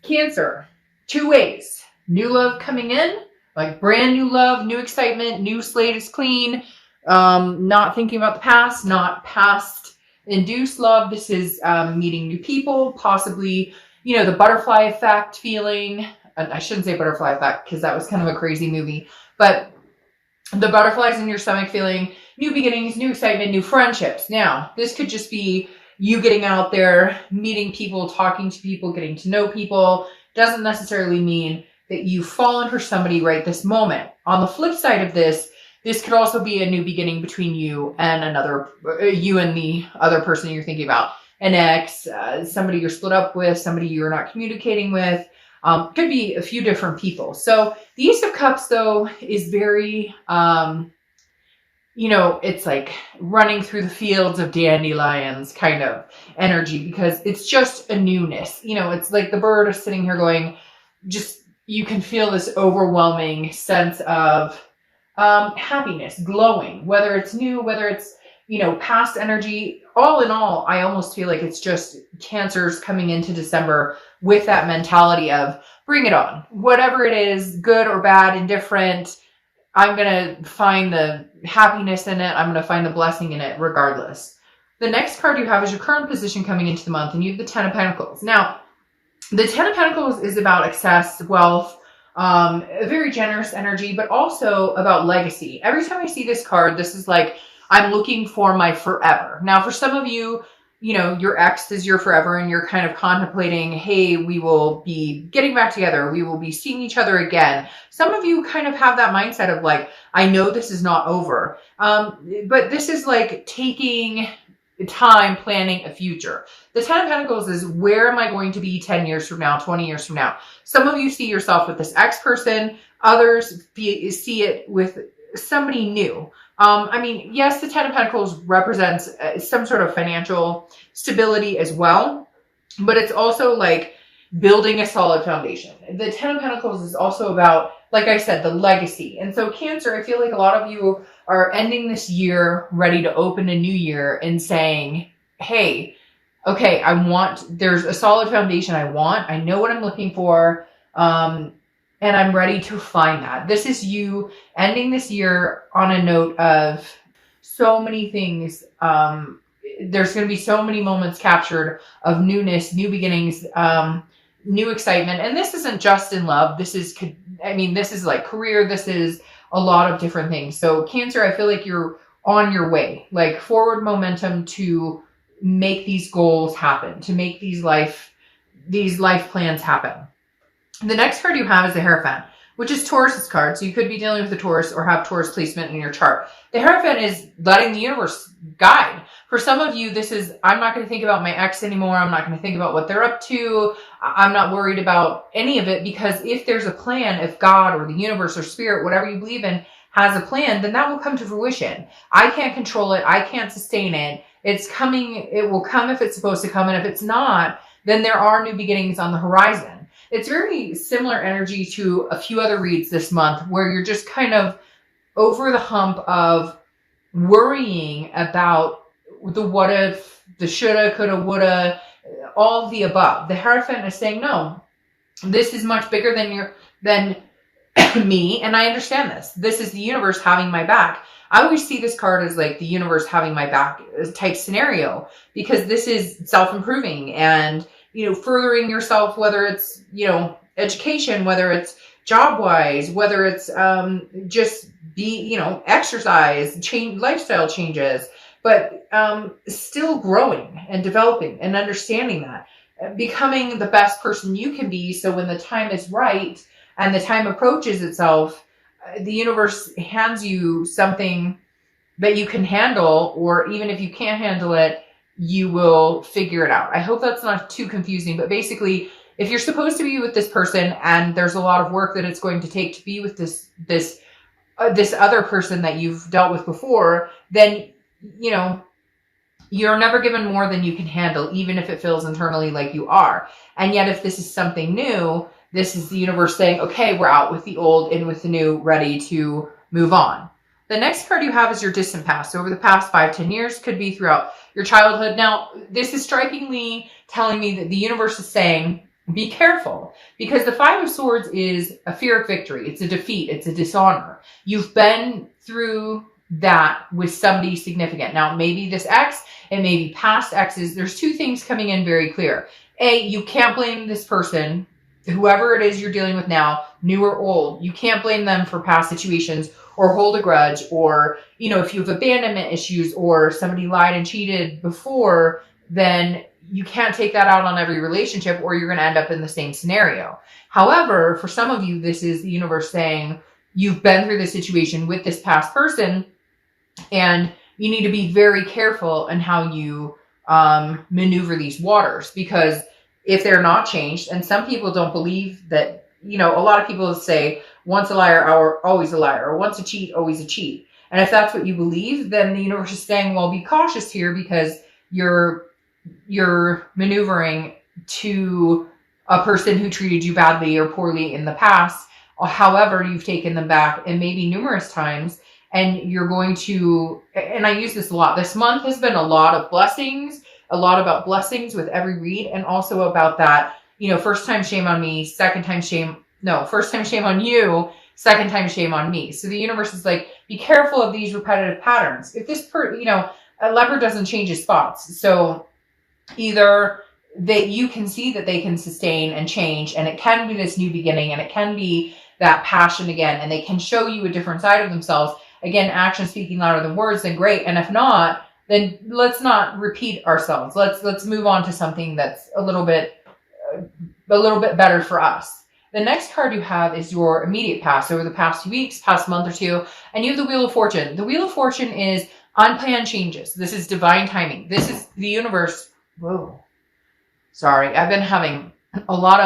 Cancer, two ways. New love coming in, like brand new love, new excitement, new slate is clean. Not thinking about the past, not past induced love. This is meeting new people, possibly, the butterfly effect feeling. I shouldn't say butterfly effect because that was kind of a crazy movie, but the butterflies in your stomach feeling, new beginnings, new excitement, new friendships. Now, this could just be you getting out there, meeting people, talking to people, getting to know people. Doesn't necessarily mean that you've fallen for somebody right this moment. On the flip side of this could also be a new beginning between you and you and the other person you're thinking about. An ex, somebody you're split up with, somebody you're not communicating with. Could be a few different people. So the Ace of Cups, though, is very, it's like running through the fields of dandelions kind of energy, because it's just a newness. It's like the bird is sitting here going, you can feel this overwhelming sense of happiness, glowing, whether it's new, whether it's, past energy. All in all, I almost feel like it's just Cancers coming into December with that mentality of bring it on. Whatever it is, good or bad, indifferent, I'm going to find the happiness in it. I'm going to find the blessing in it regardless. The next card you have is your current position coming into the month, and you have the Ten of Pentacles. Now, the Ten of Pentacles is about excess, wealth, a very generous energy, but also about legacy. Every time I see this card, this is like, I'm looking for my forever. Now, for some of you, your ex is your forever, and you're kind of contemplating, hey, we will be getting back together. We will be seeing each other again. Some of you kind of have that mindset of like, I know this is not over. But this is like taking time planning a future. The Ten of Pentacles is, where am I going to be 10 years from now, 20 years from now? Some of you see yourself with this ex person. Others see it with somebody new. Yes, the Ten of Pentacles represents some sort of financial stability as well, but it's also like building a solid foundation. The Ten of Pentacles is also about, like I said, the legacy. And so Cancer, I feel like a lot of you are ending this year ready to open a new year and saying, hey, okay, there's a solid foundation I know what I'm looking for. And I'm ready to find that. This is you ending this year on a note of so many things. There's going to be so many moments captured of newness, new beginnings, new excitement. And this isn't just in love. This is like career. This is a lot of different things. So Cancer, I feel like you're on your way, like forward momentum to make these goals happen, to make these life plans happen. The next card you have is the Hierophant, which is Taurus's card. So you could be dealing with a Taurus or have Taurus placement in your chart. The Hierophant is letting the universe guide. For some of you, this is, I'm not going to think about my ex anymore. I'm not going to think about what they're up to. I'm not worried about any of it, because if there's a plan, if God or the universe or spirit, whatever you believe in, has a plan, then that will come to fruition. I can't control it. I can't sustain it. It's coming. It will come if it's supposed to come. And if it's not, then there are new beginnings on the horizon. It's very similar energy to a few other reads this month, where you're just kind of over the hump of worrying about the what if, the shoulda, coulda, woulda, all of the above. The Hierophant is saying, no, this is much bigger than me, and I understand this. This is the universe having my back. I always see this card as like the universe having my back type scenario, because this is self-improving and furthering yourself, whether it's, education, whether it's job-wise, whether it's exercise, change, lifestyle changes, but still growing and developing and understanding that, becoming the best person you can be. So when the time is right and the time approaches itself, the universe hands you something that you can handle, or even if you can't handle it, you will figure it out. I hope that's not too confusing, but basically, if you're supposed to be with this person and there's a lot of work that it's going to take to be with this other person that you've dealt with before, then, you're never given more than you can handle, even if it feels internally like you are. And yet, if this is something new, this is the universe saying, okay, we're out with the old, in with the new, ready to move on. The next card you have is your distant past. So over the past 5-10 years, could be throughout your childhood. Now, this is strikingly telling me that the universe is saying, be careful, because the Five of Swords is a fear of victory. It's a defeat. It's a dishonor. You've been through that with somebody significant. Now, maybe this ex, it may be past exes. There's two things coming in very clear. A, you can't blame this person, whoever it is you're dealing with now, new or old. You can't blame them for past situations or hold a grudge, or, if you have abandonment issues or somebody lied and cheated before, then you can't take that out on every relationship, or you're going to end up in the same scenario. However, for some of you, this is the universe saying you've been through this situation with this past person, and you need to be very careful in how you maneuver these waters, because if they're not changed, and some people don't believe that, a lot of people say once a liar, always a liar, or once a cheat, always a cheat. And if that's what you believe, then the universe is saying, well, be cautious here, because you're maneuvering to a person who treated you badly or poorly in the past. However, you've taken them back, and maybe numerous times, and you're going to, and I use this a lot. This month has been a lot of blessings, a lot about blessings with every read, and also about that, first time shame on me, first time shame on you, second time shame on me. So the universe is like, be careful of these repetitive patterns. If this a leopard doesn't change his spots. So either you can see that they can sustain and change, and it can be this new beginning, and it can be that passion again, and they can show you a different side of themselves. Again, action speaking louder than words, then great. And if not, then let's not repeat ourselves. Let's move on to something that's a little bit better for us. The next card you have is your immediate past, over the past 2 weeks, past month or two, and you have the Wheel of Fortune. The Wheel of Fortune is unplanned changes. This is divine timing. This is the universe. Whoa. Sorry, I've been having a lot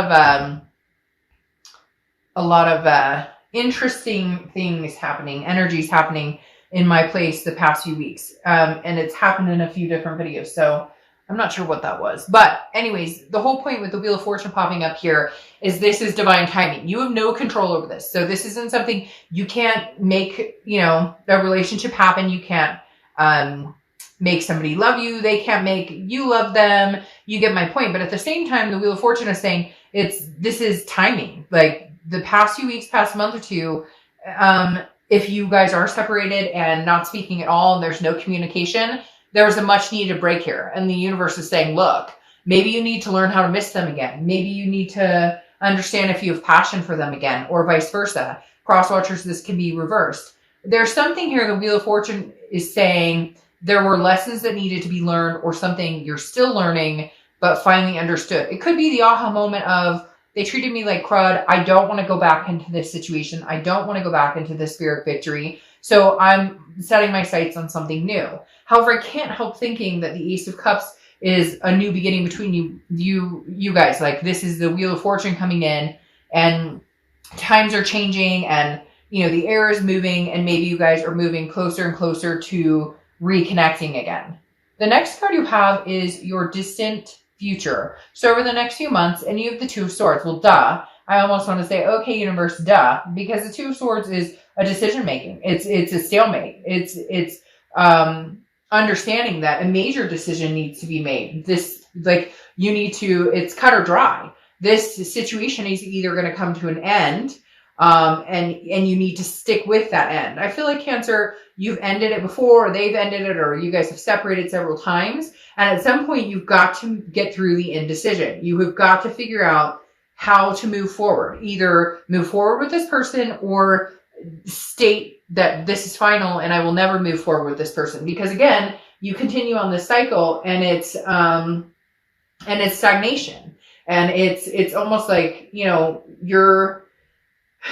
of interesting things happening, energies happening in my place the past few weeks. And it's happened in a few different videos. So I'm not sure what that was. But anyways, the whole point with the Wheel of Fortune popping up here is this is divine timing. You have no control over this. So this isn't something you can't make, a relationship happen. You can't make somebody love you. They can't make you love them. You get my point. But at the same time, the Wheel of Fortune is saying this is timing. Like the past few weeks, past month or two, if you guys are separated and not speaking at all, and there's no communication, there was a much needed break here. And the universe is saying, look, maybe you need to learn how to miss them again. Maybe you need to understand if you have passion for them again, or vice versa. Cross watchers, this can be reversed. There's something here, the Wheel of Fortune is saying there were lessons that needed to be learned, or something you're still learning, but finally understood. It could be the aha moment of, they treated me like crud. I don't want to go back into this situation. I don't want to go back into this fear of victory. So I'm setting my sights on something new. However, I can't help thinking that the Ace of Cups is a new beginning between you guys. Like, this is the Wheel of Fortune coming in, and times are changing, and the air is moving, and maybe you guys are moving closer and closer to reconnecting again. The next card you have is your distant future. So over the next few months, and you have the Two of Swords. Well, duh. I almost want to say, okay, universe, duh, because the Two of Swords is a decision making. It's a stalemate. It's understanding that a major decision needs to be made. It's cut or dry. This situation is either going to come to an end, and you need to stick with that end. I feel like Cancer, you've ended it before, or they've ended it, or you guys have separated several times. And at some point, you've got to get through the indecision. You have got to figure out how to move forward. Either move forward with this person, or state that this is final and I will never move forward with this person. Because again, you continue on this cycle, and it's stagnation. And it's almost like, you're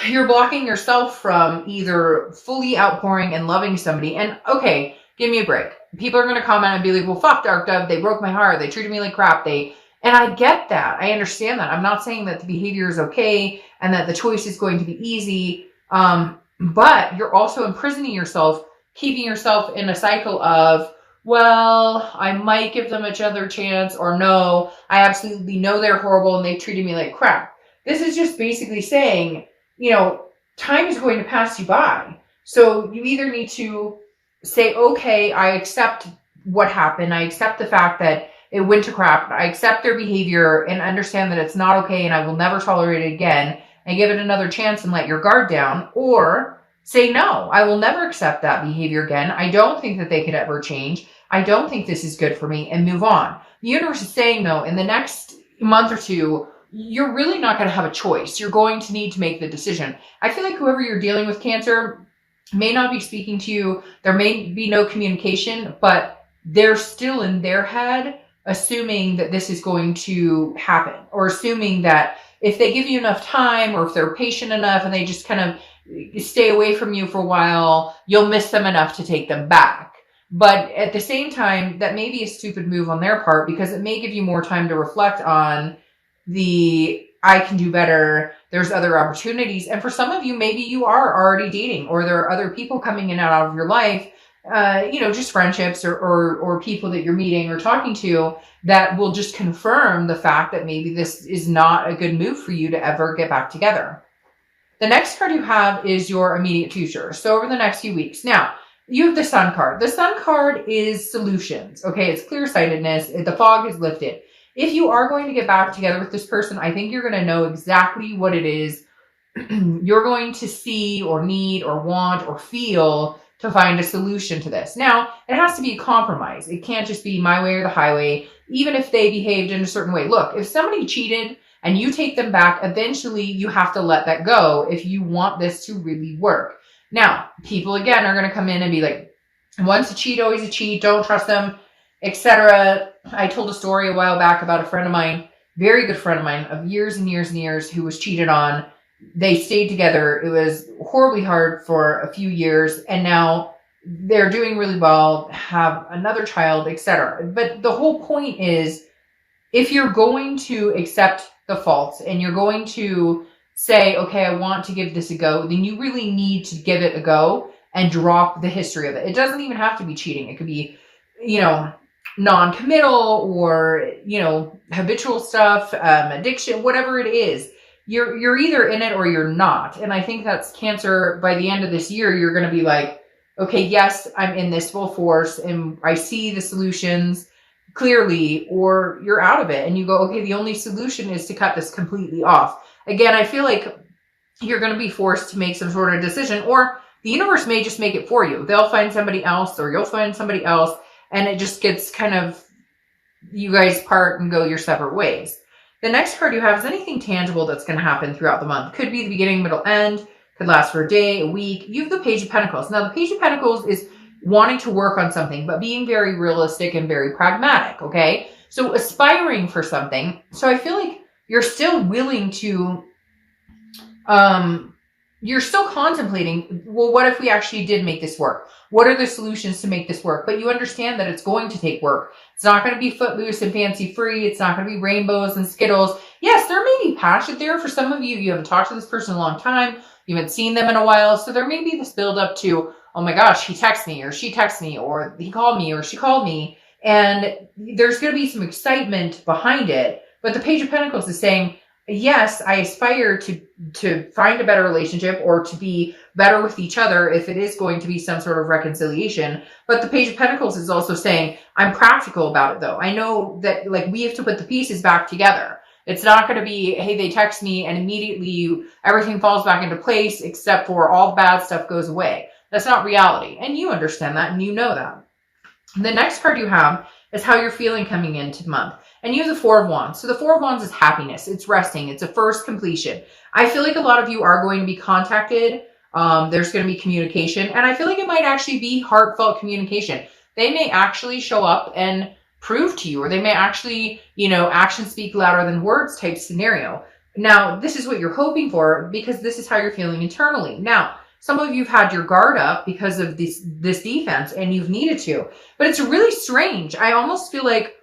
blocking yourself from either fully outpouring and loving somebody. And okay, give me a break. People are going to comment and be like, well, fuck Dark Dove. They broke my heart. They treated me like crap. And I get that. I understand that. I'm not saying that the behavior is okay and that the choice is going to be easy. But you're also imprisoning yourself, keeping yourself in a cycle of, well, I might give them another chance, or no, I absolutely know they're horrible and they treated me like crap. This is just basically saying, time is going to pass you by. So you either need to say, okay, I accept what happened. I accept the fact that it went to crap. I accept their behavior and understand that it's not okay and I will never tolerate it again, and give it another chance and let your guard down. Or say, no, I will never accept that behavior again. I don't think that they could ever change. I don't think this is good for me, and move on. The universe is saying, though, in the next month or two, you're really not going to have a choice. You're going to need to make the decision. I feel like whoever you're dealing with, Cancer, may not be speaking to you. There may be no communication, but they're still in their head assuming that this is going to happen, or assuming that if they give you enough time, or if they're patient enough and they just kind of stay away from you for a while, you'll miss them enough to take them back. But at the same time, that may be a stupid move on their part, because it may give you more time to reflect on I can do better. There's other opportunities. And for some of you, maybe you are already dating, or there are other people coming in and out of your life, just friendships or people that you're meeting or talking to that will just confirm the fact that maybe this is not a good move for you to ever get back together. The next card you have is your immediate future. So over the next few weeks. Now, you have the Sun card. The Sun card is solutions. Okay, it's clear-sightedness. The fog is lifted. If you are going to get back together with this person, I think you're going to know exactly what it is you're going to see or need or want or feel to find a solution to this. Now, it has to be a compromise. It can't just be my way or the highway, even if they behaved in a certain way. Look, if somebody cheated and you take them back, eventually you have to let that go if you want this to really work. Now, people, again, are going to come in and be like, once a cheat, always a cheat. Don't trust them, etc. I told a story a while back about a friend of mine, very good friend of mine of years and years and years, who was cheated on. They stayed together. It was horribly hard for a few years, and now they're doing really well, have another child, etc. But the whole point is, if you're going to accept the faults and you're going to say, okay, I want to give this a go, then you really need to give it a go and drop the history of it. It doesn't even have to be cheating. It could be, non-committal or, habitual stuff, addiction, whatever it is. You're either in it or you're not. And I think that's Cancer. By the end of this year, you're going to be like, okay, yes, I'm in this full force and I see the solutions clearly, or you're out of it and you go, okay, the only solution is to cut this completely off. Again, I feel like you're going to be forced to make some sort of decision, or the universe may just make it for you. They'll find somebody else, or you'll find somebody else, and it just gets kind of, you guys part and go your separate ways. The next card you have is anything tangible that's going to happen throughout the month. Could be the beginning, middle, end. Could last for a day, a week. You have the Page of Pentacles. Now, the Page of Pentacles is wanting to work on something, but being very realistic and very pragmatic, okay? So aspiring for something. So I feel like you're still willing to, you're still contemplating, well, what if we actually did make this work? What are the solutions to make this work? But you understand that it's going to take work. It's not going to be footloose and fancy free. It's not going to be rainbows and Skittles. Yes, there may be passion there. For some of you, you haven't talked to this person in a long time. You haven't seen them in a while. So there may be this build up to, oh my gosh, he texted me, or she texted me, or he called me, or she called me. And there's going to be some excitement behind it. But the Page of Pentacles is saying, yes, I aspire to find a better relationship, or to be better with each other if it is going to be some sort of reconciliation. But the Page of Pentacles is also saying, I'm practical about it though. I know that we have to put the pieces back together. It's not going to be, hey, they text me and immediately everything falls back into place except for all the bad stuff goes away. That's not reality. And you understand that and you know that. The next card you have is how you're feeling coming into the month. And you have the Four of Wands. So the Four of Wands is happiness. It's resting. It's a first completion. I feel like a lot of you are going to be contacted. There's going to be communication. And I feel like it might actually be heartfelt communication. They may actually show up and prove to you, or they may actually, actions speak louder than words type scenario. Now, this is what you're hoping for because this is how you're feeling internally. Now, some of you have had your guard up because of this defense and you've needed to. But it's really strange. I almost feel like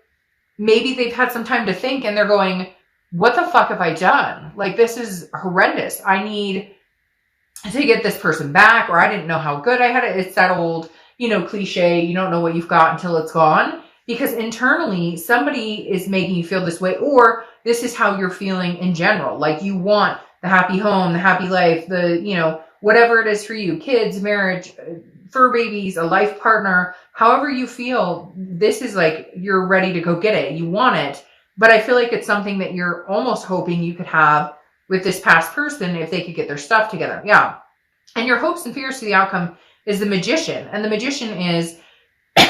maybe they've had some time to think and they're going, what the fuck have I done? This is horrendous. I need to get this person back, or I didn't know how good I had it. It's that old, cliche, you don't know what you've got until it's gone. Because internally, somebody is making you feel this way, or this is how you're feeling in general. You want the happy home, the happy life, whatever it is for you, kids, marriage, fur babies, a life partner, however you feel, this is like, you're ready to go get it. You want it. But I feel like it's something that you're almost hoping you could have with this past person if they could get their stuff together. Yeah. And your hopes and fears to the outcome is the magician. And the magician is,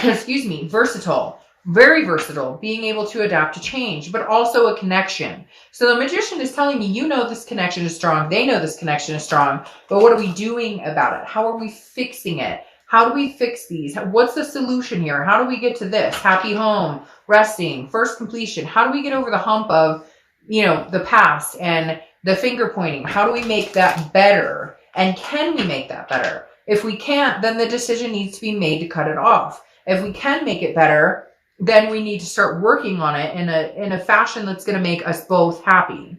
excuse me, versatile, very versatile, being able to adapt to change, but also a connection. So the magician is telling me, you know, this connection is strong. They know this connection is strong, but what are we doing about it? How are we fixing it? How do we fix these? What's the solution here? How do we get to this? Happy home, resting, first completion. How do we get over the hump of, you know, the past and the finger pointing? How do we make that better? And can we make that better? If we can't, then the decision needs to be made to cut it off. If we can make it better, then we need to start working on it in a fashion that's going to make us both happy.